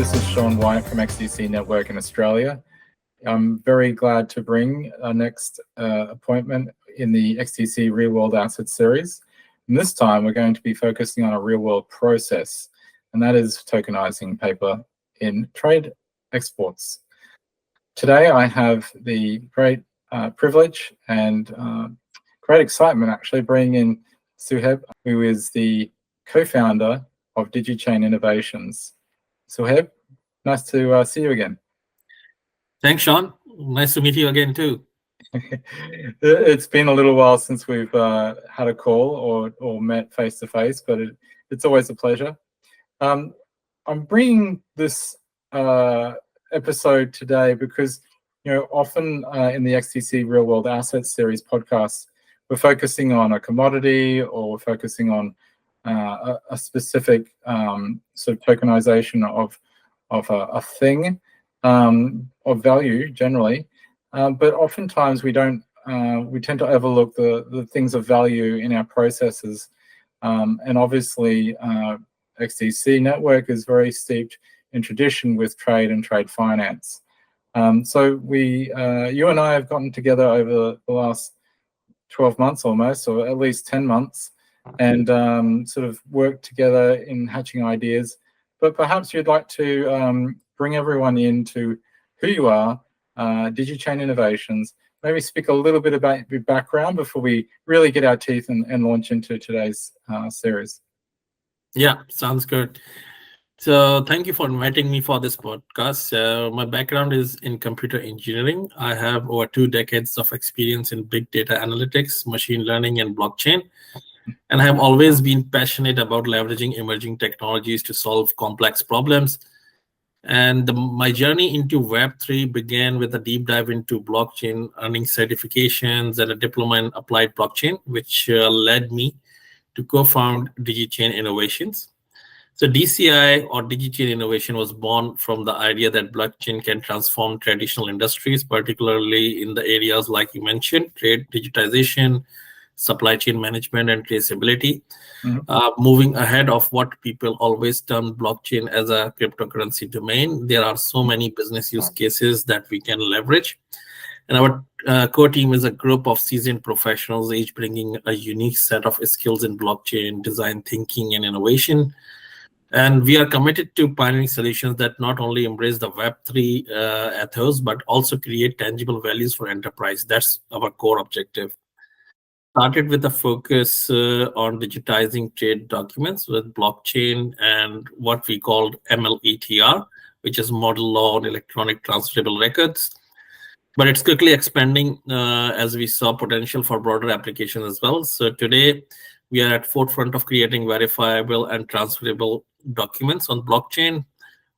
This is Sean White from XDCNetwork in Australia. I'm very glad to bring our next appointment in the XDC Real World Assets series. And this time we're going to be focusing on a real world process, and that is tokenizing paper in trade exports. Today I have the great privilege and great excitement actually bringing in Suheb, who is the co-founder of DigiChain Innovations. Suheb, nice to see you again. Thanks, Sean. Nice to meet you again too. It's been a little while since we've had a call or met face to face, but it's always a pleasure. I'm bringing this episode today because often in the XDC Real World Assets series podcasts, we're focusing on a commodity or we're focusing on a specific sort of tokenization of a thing of value generally, but oftentimes we don't. We tend to overlook the things of value in our processes, and obviously XDCNetwork is very steeped in tradition with trade and trade finance. So you and I have gotten together over the last 12 months almost, or at least 10 months, and sort of worked together in hatching ideas. But perhaps you'd like to bring everyone into who you are, DigiChain Innovations, maybe speak a little bit about your background before we really get our teeth and launch into today's series. Yeah, sounds good. So thank you for inviting me for this podcast. My background is in computer engineering. I have over 2 decades of experience in big data analytics, machine learning, and blockchain. And I have always been passionate about leveraging emerging technologies to solve complex problems. And my journey into Web3 began with a deep dive into blockchain, earning certifications and a diploma in applied blockchain, which led me to co-found DigiChain Innovations. So DCI, or DigiChain Innovation, was born from the idea that blockchain can transform traditional industries, particularly in the areas like you mentioned, trade digitization, supply chain management, and traceability. Moving ahead of what people always term blockchain as a cryptocurrency domain, there are so many business use cases that we can leverage. And our core team is a group of seasoned professionals, each bringing a unique set of skills in blockchain, design thinking, and innovation. And we are committed to pioneering solutions that not only embrace the Web3 ethos, but also create tangible values for enterprise. That's our core objective. Started with a focus on digitizing trade documents with blockchain and what we called MLETR, which is model law on electronic transferable records. But it's quickly expanding as we saw potential for broader application as well. So today, we are at forefront of creating verifiable and transferable documents on blockchain,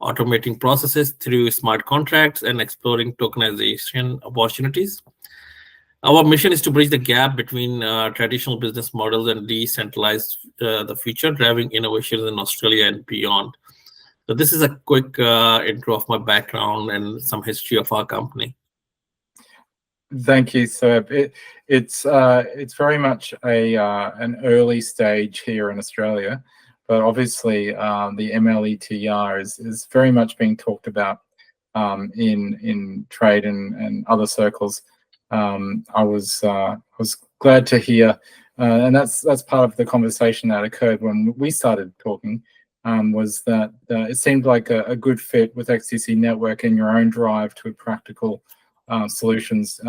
automating processes through smart contracts, and exploring tokenization opportunities. Our mission is to bridge the gap between traditional business models and decentralize the future, driving innovations in Australia and beyond. So this is a quick intro of my background and some history of our company. Thank you, sir. It's very much an early stage here in Australia, but obviously the MLETR is very much being talked about in trade and other circles. I was glad to hear, and that's part of the conversation that occurred when we started talking. Was that it seemed like a good fit with XDCNetwork and your own drive to practical solutions,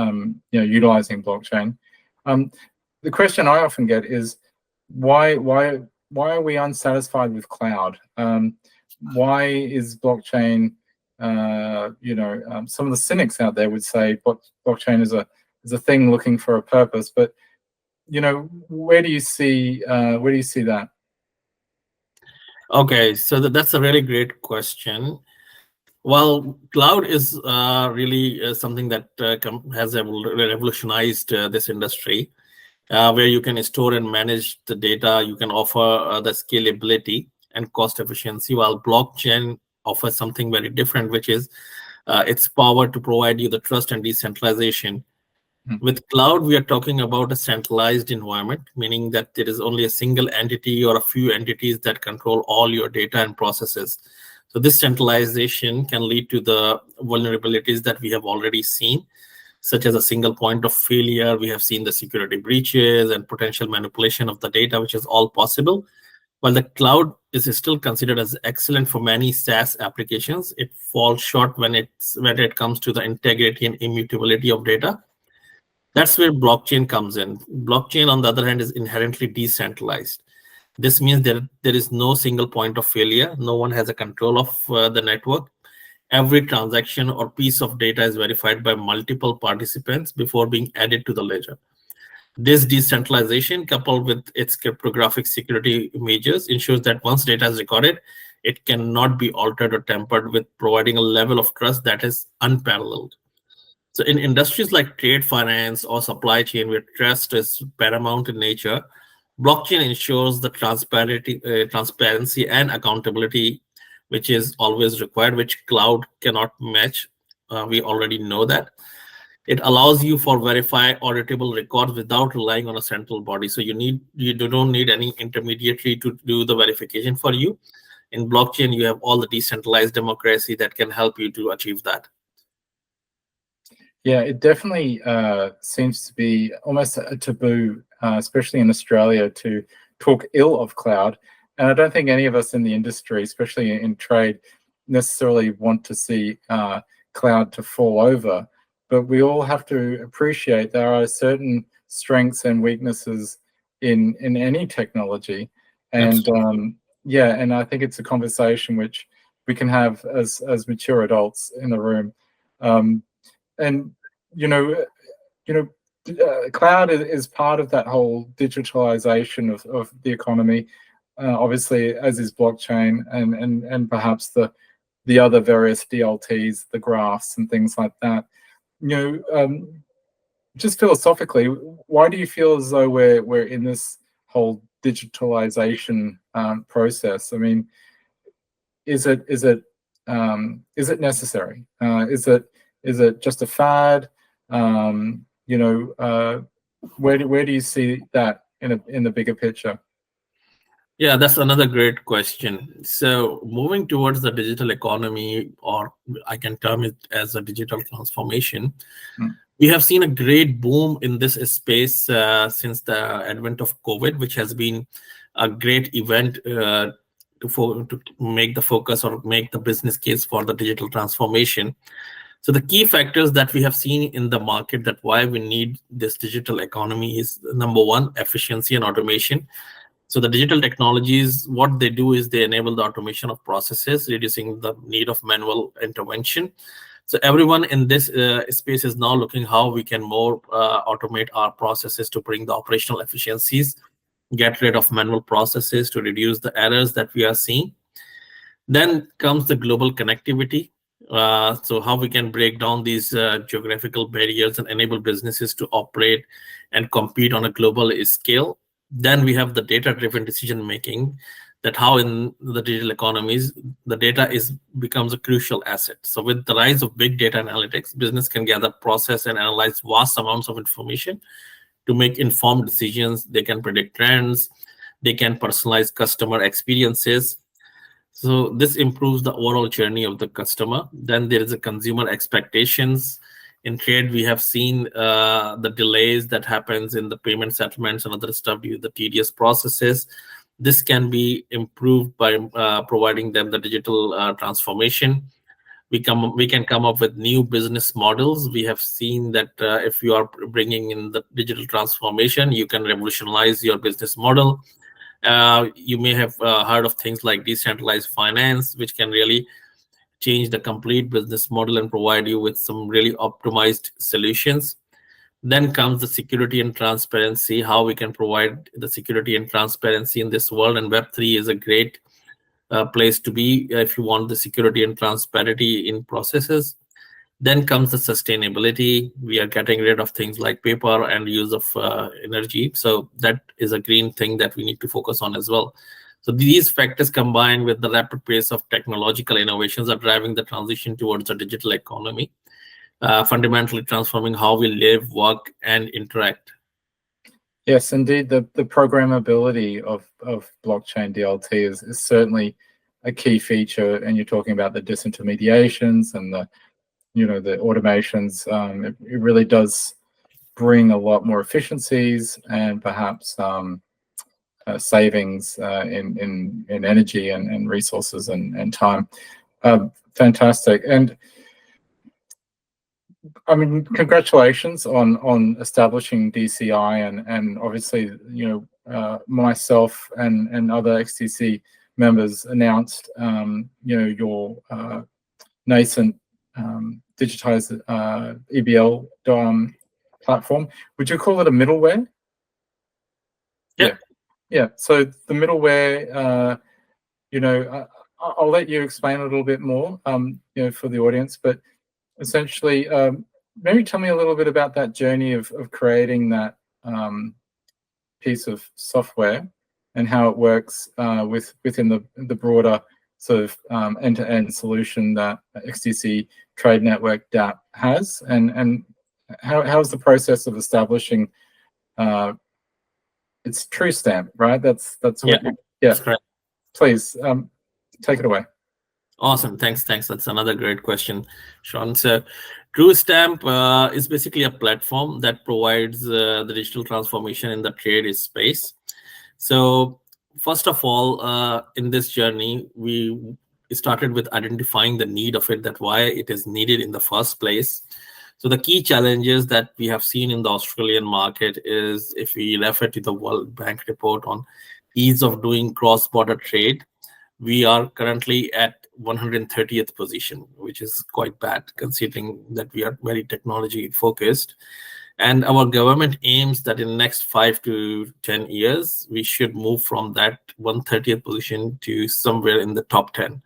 utilizing blockchain. The question I often get is why are we unsatisfied with cloud? Why is blockchain? Some of the cynics out there would say blockchain is a thing looking for a purpose, but where do you see that? Okay, so that's a really great question. Well, cloud is really something that has revolutionized this industry, where you can store and manage the data. You can offer the scalability and cost efficiency, while blockchain offers something very different, which is its power to provide you the trust and decentralization. With cloud, we are talking about a centralized environment, meaning that there is only a single entity or a few entities that control all your data and processes. So this centralization can lead to the vulnerabilities that we have already seen, such as a single point of failure. We have seen the security breaches and potential manipulation of the data, which is all possible. While the cloud is still considered as excellent for many SaaS applications, it falls short when it comes to the integrity and immutability of data. That's where blockchain comes in. Blockchain, on the other hand, is inherently decentralized. This means there is no single point of failure. No one has a control of the network. Every transaction or piece of data is verified by multiple participants before being added to the ledger. This decentralization, coupled with its cryptographic security measures, ensures that once data is recorded, it cannot be altered or tampered with, providing a level of trust that is unparalleled. So in industries like trade finance or supply chain, where trust is paramount in nature, blockchain ensures the transparency and accountability, which is always required, which cloud cannot match. We already know that. It allows you for verify auditable records without relying on a central body. So you don't need any intermediary to do the verification for you. In blockchain, you have all the decentralized democracy that can help you to achieve that. Yeah, it definitely seems to be almost a taboo, especially in Australia, to talk ill of cloud. And I don't think any of us in the industry, especially in trade, necessarily want to see cloud to fall over. But we all have to appreciate there are certain strengths and weaknesses in any technology. And yeah, and I think it's a conversation which we can have as mature adults in the room. And cloud is part of that whole digitalization of the economy, obviously, as is blockchain and perhaps the other various DLTs, the graphs and things like that. Just philosophically, why do you feel as though we're in this whole digitalization process? I mean, is it necessary? Is it just a fad? Where do you see that in the bigger picture? Yeah, that's another great question. So moving towards the digital economy, or I can term it as a digital transformation, we have seen a great boom in this space since the advent of COVID, which has been a great event to make the focus or make the business case for the digital transformation. So the key factors that we have seen in the market that why we need this digital economy is, number one, efficiency and automation. So the digital technologies, what they do is they enable the automation of processes, reducing the need of manual intervention. So everyone in this space is now looking how we can more automate our processes to bring the operational efficiencies, get rid of manual processes to reduce the errors that we are seeing. Then comes the global connectivity. So how we can break down these geographical barriers and enable businesses to operate and compete on a global scale. Then we have the data-driven decision-making, that how in the digital economies, the data becomes a crucial asset. So with the rise of big data analytics, business can gather, process, and analyze vast amounts of information to make informed decisions. They can predict trends. They can personalize customer experiences. So this improves the overall journey of the customer. Then there is a consumer expectations. In trade, we have seen the delays that happens in the payment settlements and other stuff due to the tedious processes. This can be improved by providing them the digital transformation. We can come up with new business models. We have seen that if you are bringing in the digital transformation, you can revolutionize your business model. You may have heard of things like decentralized finance, which can really change the complete business model and provide you with some really optimized solutions. Then comes the security and transparency, how we can provide the security and transparency in this world. And Web3 is a great place to be if you want the security and transparency in processes. Then comes the sustainability. We are getting rid of things like paper and use of energy. So that is a green thing that we need to focus on as well. So these factors combined with the rapid pace of technological innovations are driving the transition towards a digital economy, fundamentally transforming how we live, work, and interact. Yes, indeed. The programmability of blockchain DLT is certainly a key feature, and you're talking about the disintermediations and the the automations. It really does bring a lot more efficiencies and perhaps savings in energy and resources and time. Fantastic. And I mean, congratulations on establishing DCI, and obviously, myself and other XDC members announced, your nascent digitized EBL platform. Would you call it a middleware? Yeah. So the middleware, I'll let you explain a little bit more, for the audience, but essentially, maybe tell me a little bit about that journey of creating that piece of software and how it works within the broader sort of end-to-end solution that XDC Trade Network DApp has, and how's the process of establishing it's true stamp, right? That's what. That's correct. Please take it away. Awesome. Thanks. That's another great question, Sean. So TrueStamp is basically a platform that provides the digital transformation in the trade space. So first of all, in this journey, we started with identifying the need of it, that why it is needed in the first place. So the key challenges that we have seen in the Australian market is, if we refer to the World Bank report on ease of doing cross-border trade, we are currently at 130th position, which is quite bad considering that we are very technology focused. And our government aims that in the next 5 to 10 years, we should move from that 130th position to somewhere in the top 10,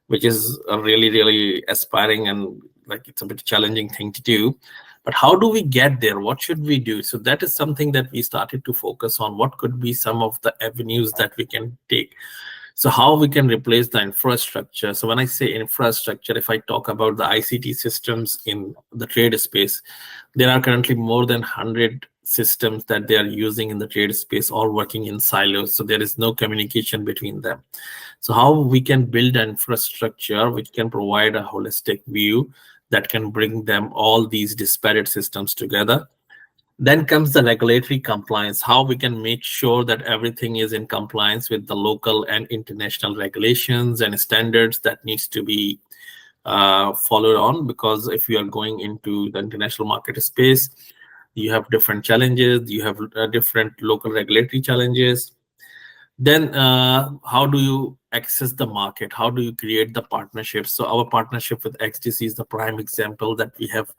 which is a really, really aspiring and it's a bit challenging thing to do. But how do we get there? What should we do? So that is something that we started to focus on. What could be some of the avenues that we can take? So how we can replace the infrastructure. So when I say infrastructure, if I talk about the ICT systems in the trade space, there are currently more than 100 systems that they are using in the trade space, all working in silos. So there is no communication between them. So how we can build an infrastructure which can provide a holistic view that can bring them all these disparate systems together. Then comes the regulatory compliance, how we can make sure that everything is in compliance with the local and international regulations and standards that needs to be followed on. Because if you are going into the international market space, you have different challenges, you have different local regulatory challenges. Then how do you access the market? How do you create the partnerships? So our partnership with XDC is the prime example that we have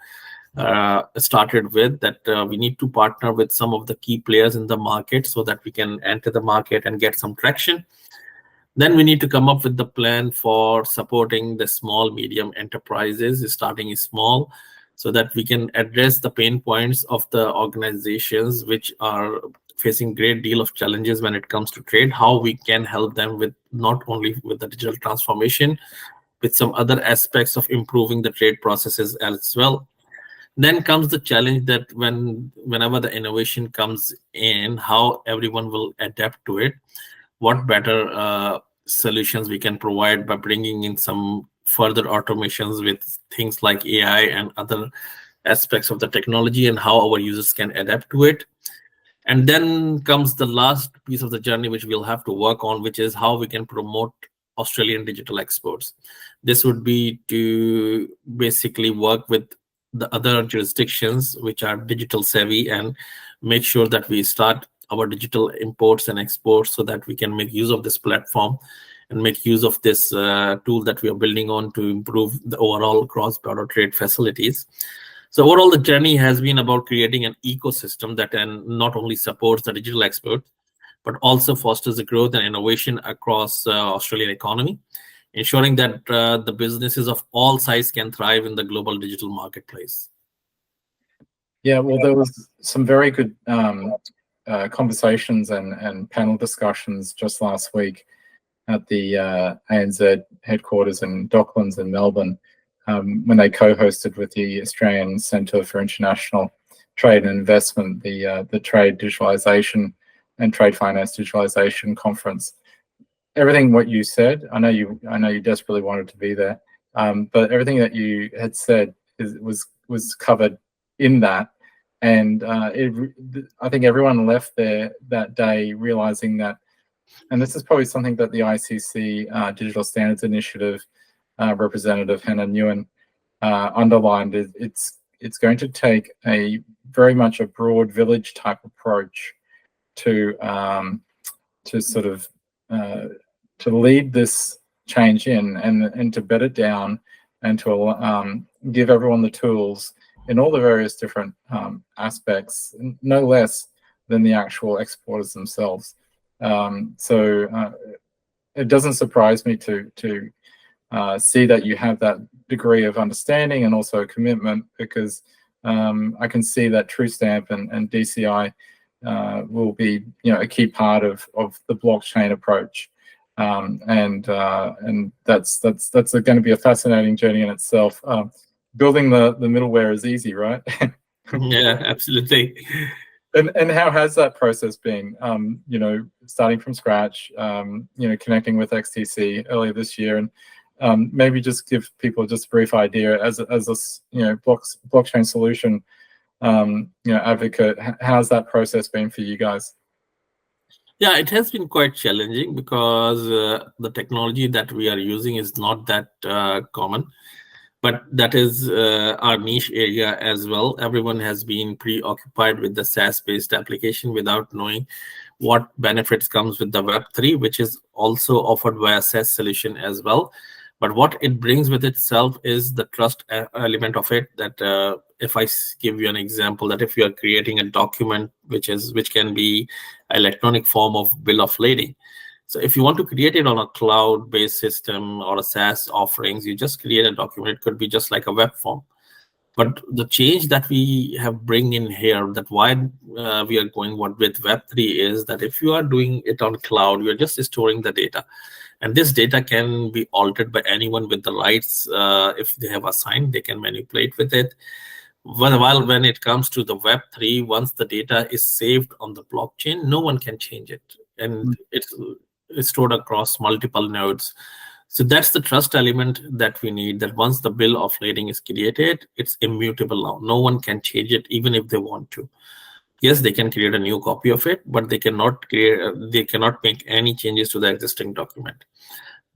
started with, that we need to partner with some of the key players in the market so that we can enter the market and get some traction. Then we need to come up with the plan for supporting the small, medium enterprises, starting small, so that we can address the pain points of the organizations which are facing great deal of challenges when it comes to trade, how we can help them with not only with the digital transformation, with some other aspects of improving the trade processes as well. Then comes the challenge that whenever the innovation comes in, how everyone will adapt to it, what better solutions we can provide by bringing in some further automations with things like AI and other aspects of the technology, and how our users can adapt to it. And then comes the last piece of the journey, which we'll have to work on, which is how we can promote Australian digital exports. This would be to basically work with the other jurisdictions which are digital savvy and make sure that we start our digital imports and exports, so that we can make use of this platform and make use of this tool that we are building on to improve the overall cross-border trade facilities. So overall, the journey has been about creating an ecosystem that not only supports the digital expert, but also fosters the growth and innovation across Australian economy, ensuring that the businesses of all sizes can thrive in the global digital marketplace. Yeah, well, there was some very good conversations and panel discussions just last week at the ANZ headquarters in Docklands in Melbourne, when they co-hosted with the Australian Centre for International Trade and Investment, the Trade Digitalisation and Trade Finance Digitalisation Conference. everything what you said, I know you desperately wanted to be there, but everything that you had said was covered in that, and I think everyone left there that day realizing that, and this is probably something that the ICC Digital Standards Initiative representative Hannah Nguyen underlined. It's going to take a very much a broad village type approach to sort of to lead this change in and to bed it down and to give everyone the tools in all the various different aspects, no less than the actual exporters themselves. So it doesn't surprise me to see that you have that degree of understanding and also commitment, because I can see that TrueStamp and DCI will be, a key part of the blockchain approach, and that's going to be a fascinating journey in itself. Building the middleware is easy, right? Yeah, absolutely. And how has that process been? Starting from scratch, connecting with XDC earlier this year, and maybe just give people just a brief idea as a blockchain solution advocate. How's that process been for you guys? Yeah, it has been quite challenging because the technology that we are using is not that common, but that is our niche area as well. Everyone has been preoccupied with the SaaS-based application without knowing what benefits comes with the Web3, which is also offered by a SaaS solution as well. But what it brings with itself is the trust element of it. That if I give you an example, that if you are creating a document which can be an electronic form of bill of lading. So if you want to create it on a cloud-based system or a SaaS offerings, you just create a document. It could be just like a web form. But the change that we have bring in here, that why we are going with Web3 is that if you are doing it on cloud, you're just storing the data. And this data can be altered by anyone with the rights. If they have assigned, they can manipulate with it. While when it comes to the Web3, once the data is saved on the blockchain, no one can change it. And it's stored across multiple nodes. So that's the trust element that we need, that once the bill of lading is created, it's immutable now. No one can change it, even if they want to. Yes, they can create a new copy of it, but they cannot make any changes to the existing document.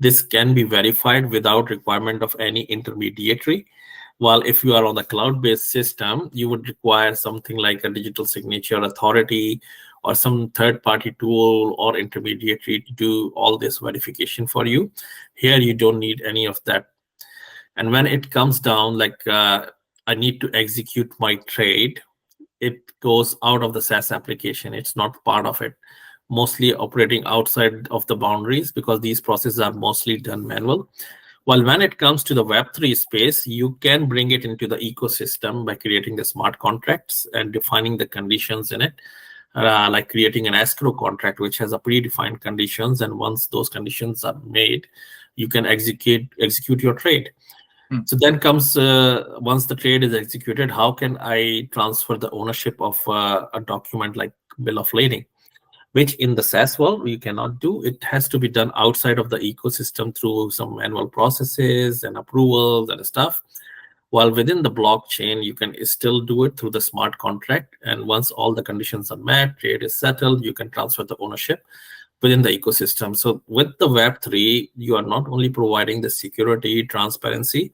This can be verified without requirement of any intermediary. While if you are on the cloud-based system, you would require something like a digital signature authority or some third-party tool or intermediary to do all this verification for you. Here, you don't need any of that. And when it comes down, like I need to execute my trade, it goes out of the SaaS application. It's not part of it. Mostly operating outside of the boundaries, because these processes are mostly done manual. While when it comes to the Web3 space, you can bring it into the ecosystem by creating the smart contracts and defining the conditions in it, like creating an escrow contract, which has a predefined conditions. And once those conditions are made, you can execute your trade. So then comes, once the trade is executed, how can I transfer the ownership of a document like bill of lading, which in the SaaS world you cannot do. It has to be done outside of the ecosystem through some manual processes and approvals and stuff. While within the blockchain, you can still do it through the smart contract. And once all the conditions are met, trade is settled, you can transfer the ownership within the ecosystem. So with the Web3, you are not only providing the security, transparency,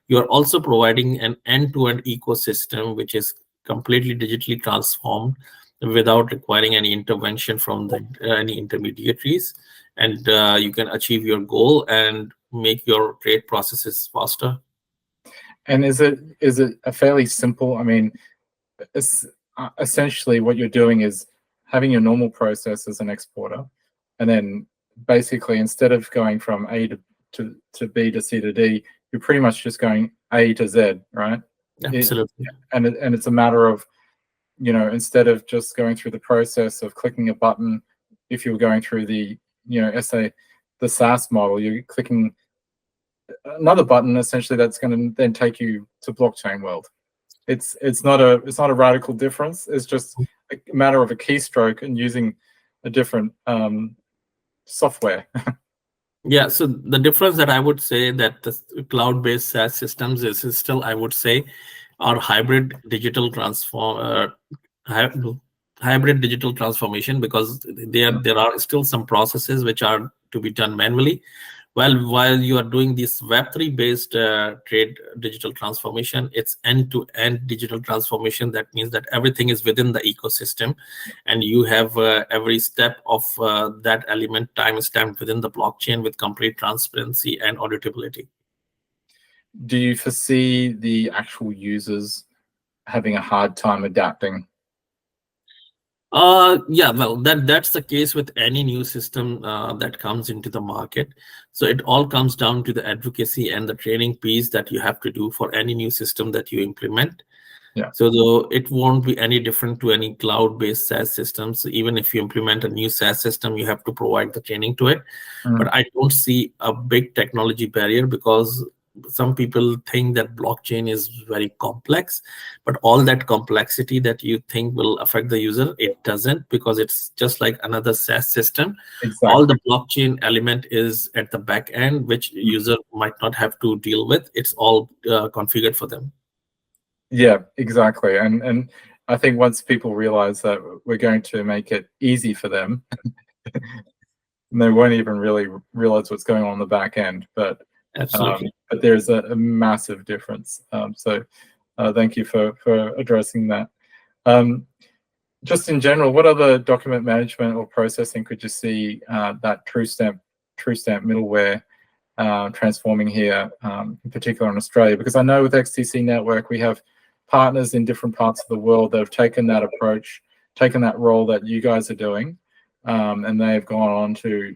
you are also providing an end-to-end ecosystem, which is completely digitally transformed without requiring any intervention from any intermediaries. And you can achieve your goal and make your trade processes faster. And is it a fairly simple, I mean, it's, essentially what you're doing is having your normal process as an exporter, and then basically instead of going from A to B to C to D, you're pretty much just going A to Z, right? Absolutely. And it's a matter of, instead of just going through the process of clicking a button, if you were going through the, say the SaaS model, you're clicking another button essentially that's going to then take you to blockchain world. It's not a radical difference. It's just a matter of a keystroke and using a different software. Yeah, so the difference that I would say that the cloud-based SaaS systems is still, I would say, are hybrid digital hybrid digital transformation, because there are still some processes which are to be done manually. While you are doing this Web3 based trade digital transformation, it's end-to-end digital transformation. That means that everything is within the ecosystem, and you have every step of that element time-stamped within the blockchain with complete transparency and auditability. Do you foresee the actual users having a hard time adapting? Yeah, well, that's the case with any new system that comes into the market. So it all comes down to the advocacy and the training piece that you have to do for any new system that you implement. Yeah. So though it won't be any different to any cloud-based SaaS systems. Even if you implement a new SaaS system, you have to provide the training to it. But I don't see a big technology barrier, because some people think that blockchain is very complex, but all that complexity that you think will affect the user, it doesn't, because it's just like another SaaS system. Exactly. All the blockchain element is at the back end, which user might not have to deal with. It's all configured for them. Yeah, exactly. And I think once people realize that we're going to make it easy for them, they won't even really realize what's going on the back end. But Absolutely. But there's a massive difference. So thank you for addressing that. Just in general, what other document management or processing could you see that TrueStamp middleware transforming here, in particular in Australia? Because I know with XDCNetwork, we have partners in different parts of the world that have taken that approach, taken that role that you guys are doing, and they've gone on to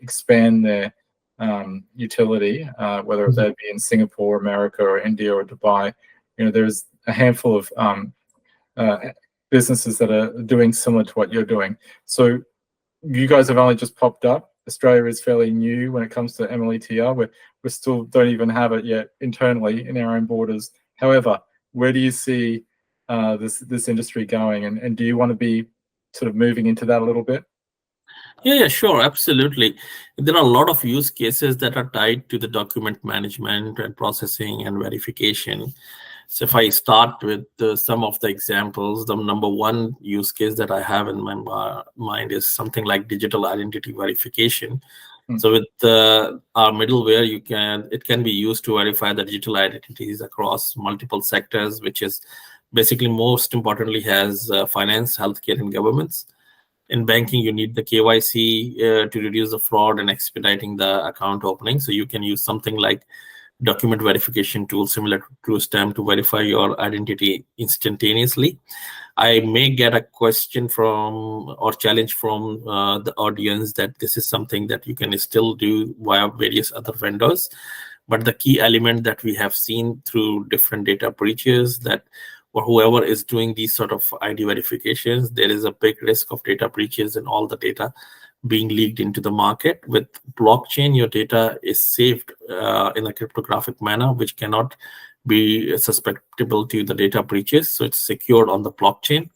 expand their utility, whether that be in Singapore, America, or India, or Dubai. There's a handful of businesses that are doing similar to what you're doing. So you guys have only just popped up. Australia is fairly new when it comes to MLETR. We still don't even have it yet internally in our own borders. However, where do you see this industry going, and do you want to be sort of moving into that a little bit? Yeah, sure, absolutely. There are a lot of use cases that are tied to the document management and processing and verification. So if I start with some of the examples, the number one use case that I have in my mind is something like digital identity verification. So with our middleware, it can be used to verify the digital identities across multiple sectors, which is basically most importantly has finance, healthcare, and governments. In banking, you need the KYC to reduce the fraud and expediting the account opening. So you can use something like document verification tool similar to TrueStamp to verify your identity instantaneously. I may get a question from or challenge from the audience that this is something that you can still do via various other vendors. But the key element that we have seen through different data breaches, that or whoever is doing these sort of ID verifications, there is a big risk of data breaches and all the data being leaked into the market. With blockchain, your data is saved in a cryptographic manner, which cannot be susceptible to the data breaches. So it's secured on the blockchain.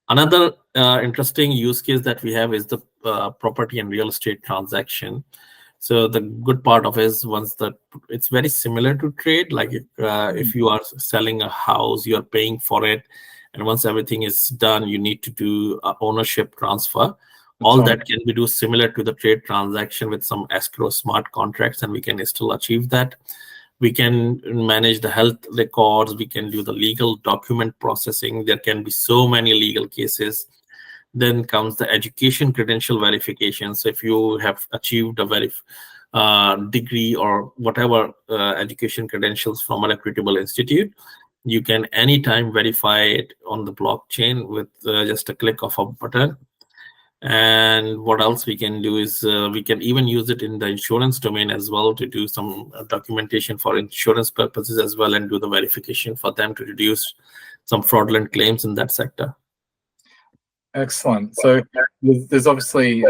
Another interesting use case that we have is the property and real estate transaction. So the good part of it is it's very similar to trade. Like if you are selling a house, you are paying for it, and once everything is done, you need to do a ownership transfer. All that can be do similar to the trade transaction with some escrow smart contracts, and we can still achieve that. We can manage the health records. We can do the legal document processing. There can be so many legal cases. Then comes the education credential verification. So if you have achieved a degree or whatever education credentials from a reputable institute, you can anytime verify it on the blockchain with just a click of a button. And what else we can do is we can even use it in the insurance domain as well to do some documentation for insurance purposes as well, and do the verification for them to reduce some fraudulent claims in that sector. Excellent. So there's obviously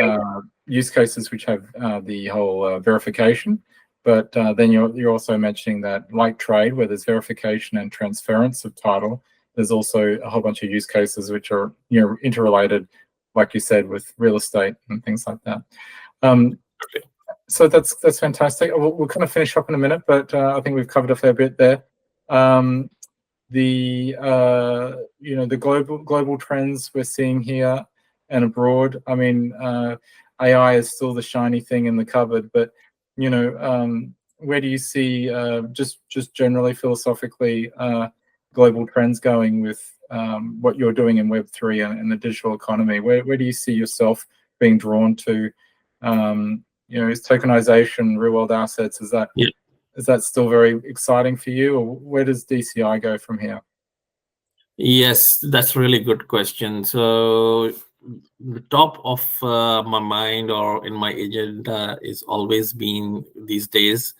use cases which have the whole verification, but then you're also mentioning that, like trade, where there's verification and transference of title, there's also a whole bunch of use cases which are interrelated, like you said, with real estate and things like that. So that's fantastic. We'll kind of finish up in a minute, but I think we've covered a fair bit there. The global trends we're seeing here and abroad. I mean, AI is still the shiny thing in the cupboard, but where do you see just generally philosophically global trends going with what you're doing in Web3 and the digital economy? Where do you see yourself being drawn to? Is tokenization, real world assets, is that still very exciting for you, or where does DCI go from here? Yes, that's a really good question. So the top of my mind or in my agenda is always been these days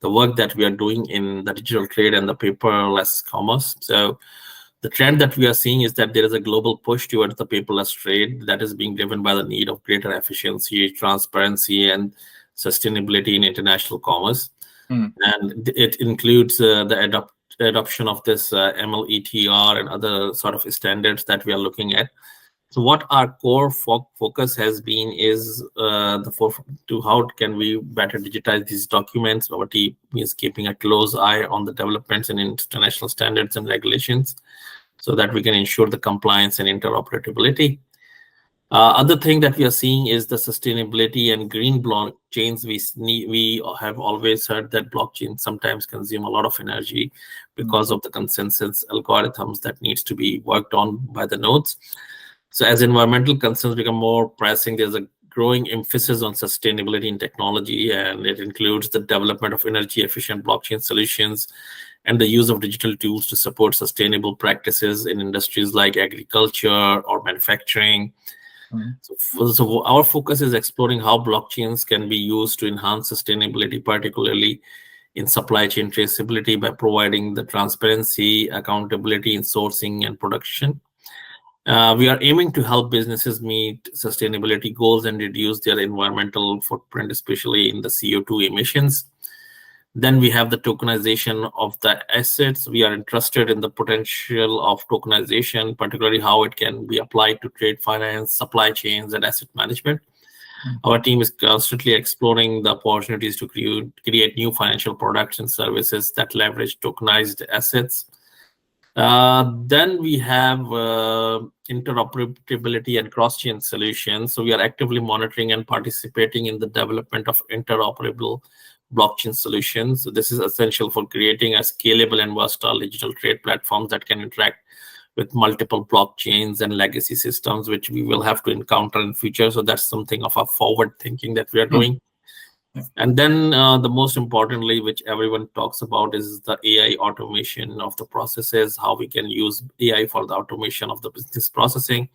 the work that we are doing in the digital trade and the paperless commerce. So the trend that we are seeing is that there is a global push towards the paperless trade that is being driven by the need of greater efficiency, transparency, and sustainability in international commerce. And it includes the adoption of this MLETR and other sort of standards that we are looking at. So what our core focus has been is to how can we better digitize these documents. Our team is keeping a close eye on the developments in international standards and regulations so that we can ensure the compliance and interoperability. Other thing that we are seeing is the sustainability and green blockchains. We have always heard that blockchains sometimes consume a lot of energy because of the consensus algorithms that needs to be worked on by the nodes. So as environmental concerns become more pressing, there's a growing emphasis on sustainability in technology, and it includes the development of energy efficient blockchain solutions and the use of digital tools to support sustainable practices in industries like agriculture or manufacturing. So our focus is exploring how blockchains can be used to enhance sustainability, particularly in supply chain traceability, by providing the transparency, accountability in sourcing and production. We are aiming to help businesses meet sustainability goals and reduce their environmental footprint, especially in the CO2 emissions. Then we have the tokenization of the assets. We are interested in the potential of tokenization, particularly how it can be applied to trade finance, supply chains, and asset management. Our team is constantly exploring the opportunities to create new financial products and services that leverage tokenized assets. Then we have interoperability and cross-chain solutions. So we are actively monitoring and participating in the development of interoperable blockchain solutions. So this is essential for creating a scalable and versatile digital trade platforms that can interact with multiple blockchains and legacy systems, which we will have to encounter in future. So that's something of a forward thinking that we are doing. And then the most importantly, which everyone talks about, is the AI automation of the processes, how we can use AI for the automation of the business processing.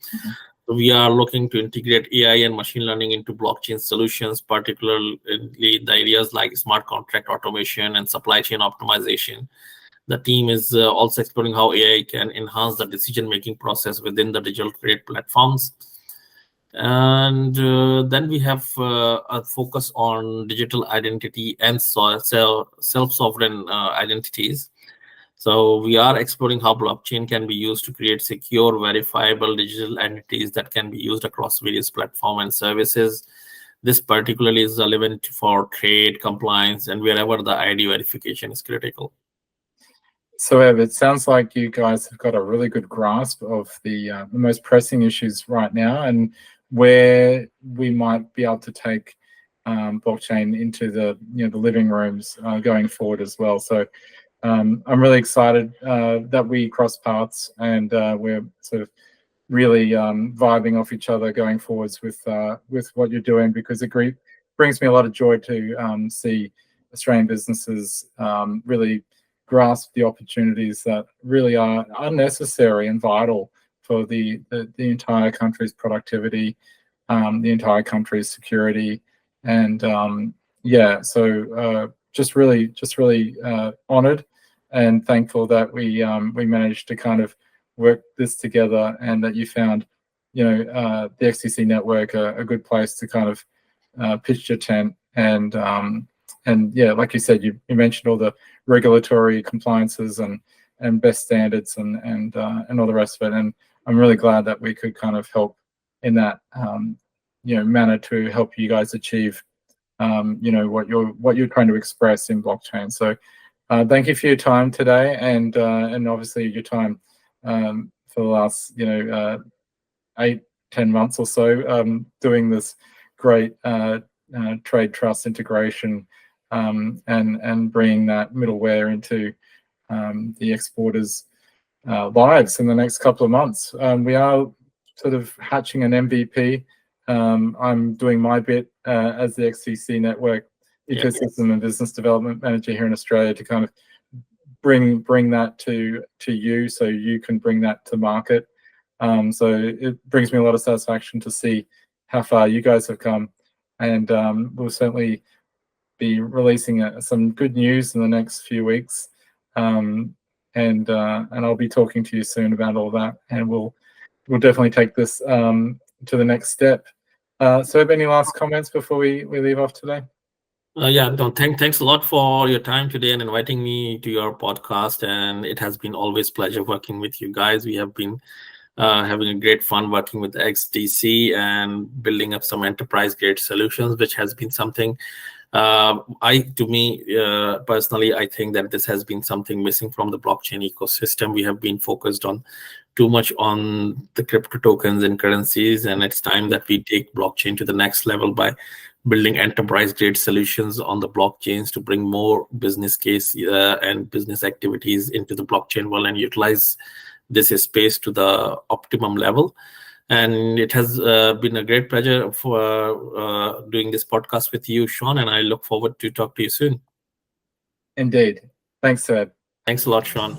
So we are looking to integrate AI and machine learning into blockchain solutions, particularly in the areas like smart contract automation and supply chain optimization. The team is also exploring how AI can enhance the decision-making process within the digital trade platforms. And then we have a focus on digital identity and self-sovereign identities. So we are exploring how blockchain can be used to create secure, verifiable digital entities that can be used across various platforms and services. This particularly is relevant for trade, compliance, and wherever the ID verification is critical. So it sounds like you guys have got a really good grasp of the most pressing issues right now, and where we might be able to take blockchain into the the living rooms going forward as well. So I'm really excited that we cross paths, and we're sort of really vibing off each other going forwards with what you're doing, because it brings me a lot of joy to see Australian businesses really grasp the opportunities that really are unnecessary and vital for the entire country's productivity, the entire country's security, and so just really honored and thankful that we managed to kind of work this together, and that you found the XDC network a good place to kind of pitch your tent, and like you said, you mentioned all the regulatory compliances and best standards and all the rest of it, and I'm really glad that we could kind of help in that manner to help you guys achieve what you're trying to express in blockchain. So thank you for your time today, and obviously your time for the last 8-10 months or so doing this great trade trust integration and bringing that middleware into the exporters' lives in the next couple of months. We are sort of hatching an MVP. I'm doing my bit as the XDCNetwork ecosystem and business development manager here in Australia to kind of bring that to you, so you can bring that to market. So it brings me a lot of satisfaction to see how far you guys have come, and we'll certainly be releasing some good news in the next few weeks, and I'll be talking to you soon about all that, and we'll definitely take this to the next step. So, any last comments before we leave off today? Thanks a lot for your time today and inviting me to your podcast. And it has been always pleasure working with you guys. We have been having a great fun working with XDC and building up some enterprise grade solutions, which has been something personally, I think that this has been something missing from the blockchain ecosystem. We have been focused on too much on the crypto tokens and currencies, and it's time that we take blockchain to the next level by building enterprise grade solutions on the blockchains to bring more business case and business activities into the blockchain world and utilize this space to the optimum level. And it has been a great pleasure for doing this podcast with you, Sean, and I look forward to talk to you soon. Indeed. Thanks, Suheb. Thanks a lot, Sean.